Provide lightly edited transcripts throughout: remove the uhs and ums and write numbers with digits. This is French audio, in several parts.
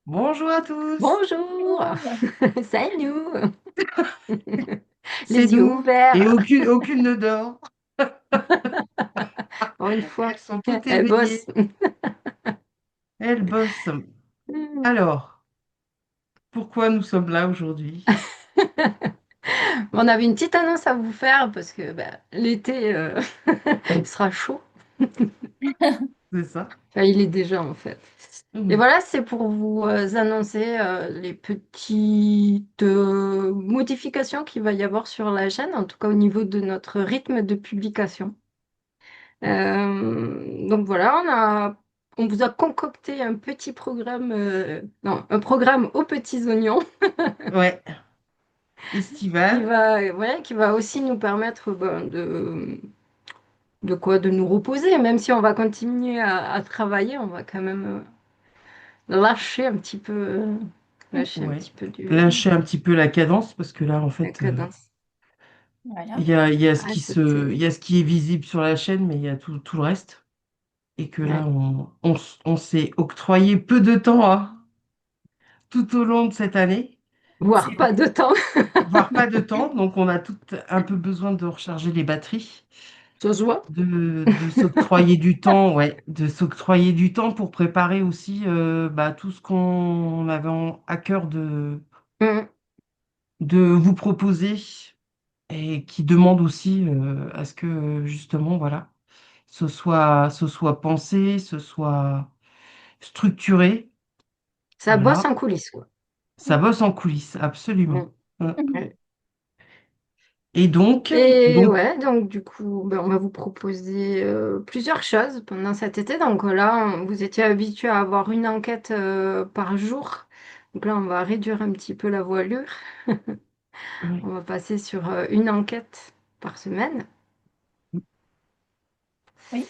Bonjour à tous, Bonjour, salut, c'est les yeux nous et ouverts. aucune ne dort. Pour une fois, Elles sont toutes elle bosse. éveillées, elles bossent. Alors, pourquoi nous sommes là aujourd'hui? On avait une petite annonce à vous faire parce que l'été il sera chaud. C'est ça? Enfin, il est déjà en fait. Et Mhm. voilà, c'est pour vous annoncer les petites modifications qu'il va y avoir sur la chaîne, en tout cas au niveau de notre rythme de publication. Donc voilà, on vous a concocté un petit programme, non, un programme aux petits oignons Ouais, estival. qui va aussi nous permettre de quoi, de nous reposer, même si on va continuer à travailler, on va quand même lâcher un Ouais, petit peu lâcher un petit peu la cadence parce que là, en la fait, cadence. il Voilà. y a, il y a ce Ah, qui il y a ce qui est visible sur la chaîne, mais il y a tout le reste. Et que là, ouais. on s'est octroyé peu de temps tout au long de cette année. Voire C'est pas de temps. voire pas de temps, donc on a tout un peu besoin de recharger les batteries, Ça se voit. de s'octroyer du temps, ouais, de s'octroyer du temps pour préparer aussi tout ce qu'on avait à cœur Mm. de vous proposer et qui demande aussi à ce que justement, voilà, ce soit pensé, ce soit structuré, Ça bosse voilà, en coulisses, quoi. ça bosse en coulisses, absolument. Mm. Mm. Ouais. Et Et donc, ouais, donc du coup, on va vous proposer plusieurs choses pendant cet été. Donc là, vous étiez habitué à avoir une enquête par jour. Donc là, on va réduire un petit peu la voilure. oui, On va passer sur une enquête par semaine. Oui,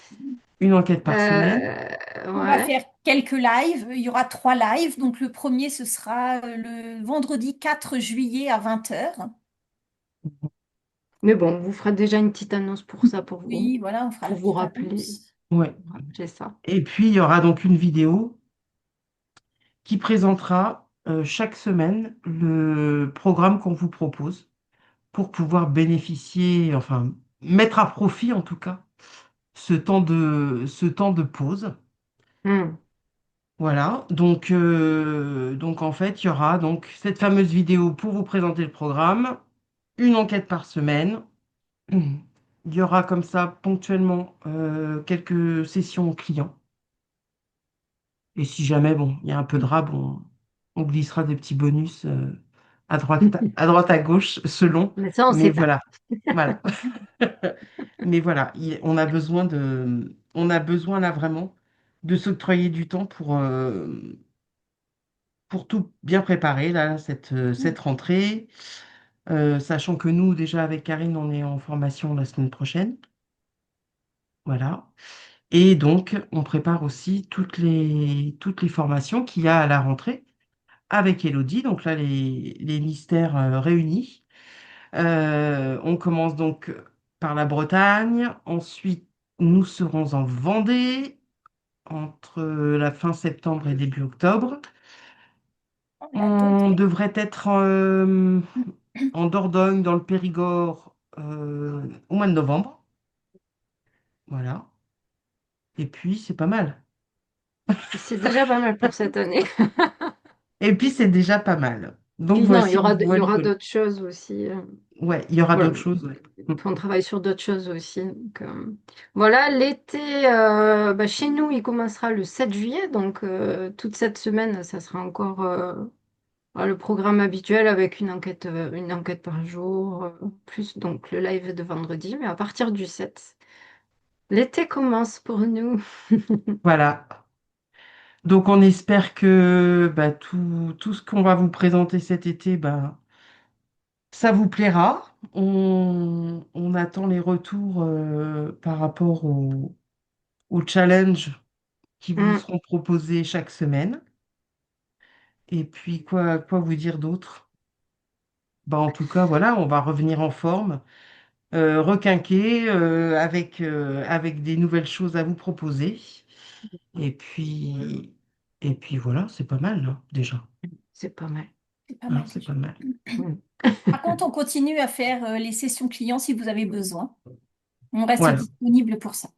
une enquête par semaine. on va Ouais. faire quelques lives. Il y aura 3 lives. Donc le premier, ce sera le vendredi 4 juillet à 20 h. Mais bon, on vous fera déjà une petite annonce pour ça, Oui, voilà, on fera pour la vous petite rappeler. annonce. Ouais. Rappeler ça. Et puis, il y aura donc une vidéo qui présentera chaque semaine le programme qu'on vous propose pour pouvoir bénéficier, enfin, mettre à profit en tout cas, ce temps de pause. Hmm. Voilà. Donc en fait, il y aura donc cette fameuse vidéo pour vous présenter le programme, une enquête par semaine. Il y aura comme ça ponctuellement quelques sessions clients. Et si jamais, bon, il y a un peu de rab, on glissera des petits bonus à droite, à gauche, selon. Mais ça, on Mais sait pas. voilà, voilà. Mais voilà, on a besoin là vraiment de s'octroyer du temps pour tout bien préparer, là, cette rentrée. Sachant que nous, déjà avec Karine, on est en formation la semaine prochaine. Voilà. Et donc, on prépare aussi toutes les formations qu'il y a à la rentrée avec Elodie. Donc là, les mystères réunis. On commence donc par la Bretagne. Ensuite, nous serons en Vendée entre la fin septembre et début octobre. On a On d'autres. devrait être en Dordogne, dans le Périgord, au mois de novembre. Voilà. Et puis, c'est pas mal. C'est déjà pas mal pour cette année. Et puis, c'est déjà pas mal. Donc, Puis non, voici une il y voile aura que... d'autres choses aussi. Ouais, il y aura Voilà. d'autres choses. Ouais. On travaille sur d'autres choses aussi. Donc, voilà, l'été, chez nous, il commencera le 7 juillet. Donc, toute cette semaine, ça sera encore le programme habituel avec une enquête par jour, plus donc le live de vendredi. Mais à partir du 7, l'été commence pour nous. Voilà. Donc, on espère que tout ce qu'on va vous présenter cet été, ça vous plaira. On attend les retours par rapport au challenge qui vous Mm. seront proposés chaque semaine. Et puis, quoi vous dire d'autre? En tout cas, voilà, on va revenir en forme, requinquer, avec des nouvelles choses à vous proposer. Et puis, Et puis voilà, c'est pas mal, là, déjà. C'est pas mal. C'est pas Hein, mal c'est déjà. pas mal. Mm. Par contre, on continue à faire les sessions clients si vous avez besoin. On reste Voilà. disponible pour ça.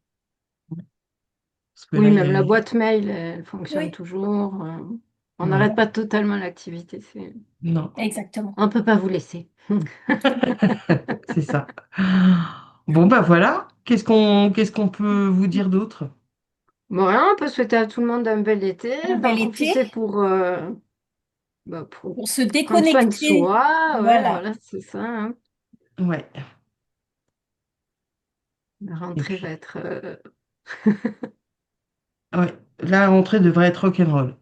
Parce que Oui, là, même la boîte mail, elle fonctionne Oui, toujours. On n'arrête voilà. pas totalement l'activité. Non, exactement. On ne peut pas vous laisser. c'est ça. Bon, bah voilà. Qu'est-ce qu'on peut vous dire d'autre? Bon, rien, on peut souhaiter à tout le monde un bel été, Un d'en bel été profiter pour pour se prendre soin de déconnecter. soi. Ouais, Voilà. voilà, c'est ça, hein. Ouais. La Et rentrée va puis, être. ouais. La rentrée devrait être rock'n'roll.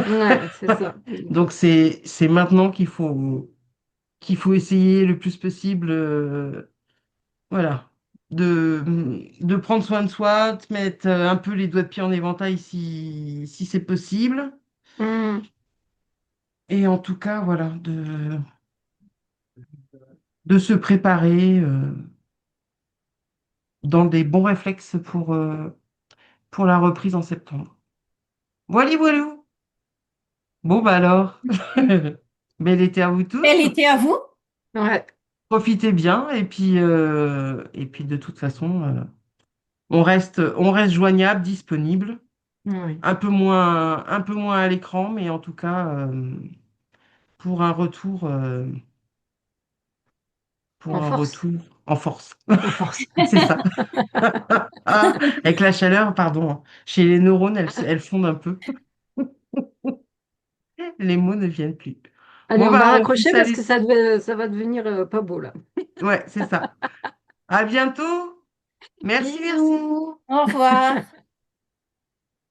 Ouais, c'est ça. Donc, c'est maintenant qu'il faut essayer le plus possible, voilà, de prendre soin de soi, de mettre un peu les doigts de pied en éventail si c'est possible. Mm. Et en tout cas, voilà, de se préparer dans des bons réflexes pour la reprise en septembre. Voilà, voilà. Bon, bah alors, bel été à vous Bel tous. été à vous. Ouais, Profitez bien. Et puis de toute façon, on reste joignable, disponible. oui. Un peu moins à l'écran, mais en tout cas, pour un retour, euh, pour En un force, retour en force. en force. C'est ça. Ah, avec la chaleur, pardon, hein. Chez les neurones, elles fondent un peu. Les mots ne viennent plus. Allez, Bon, on va bah, on fait raccrocher ça, parce que ça va devenir pas beau là. Ouais, c'est ça. À bientôt. Merci, merci. Bisous! Au revoir.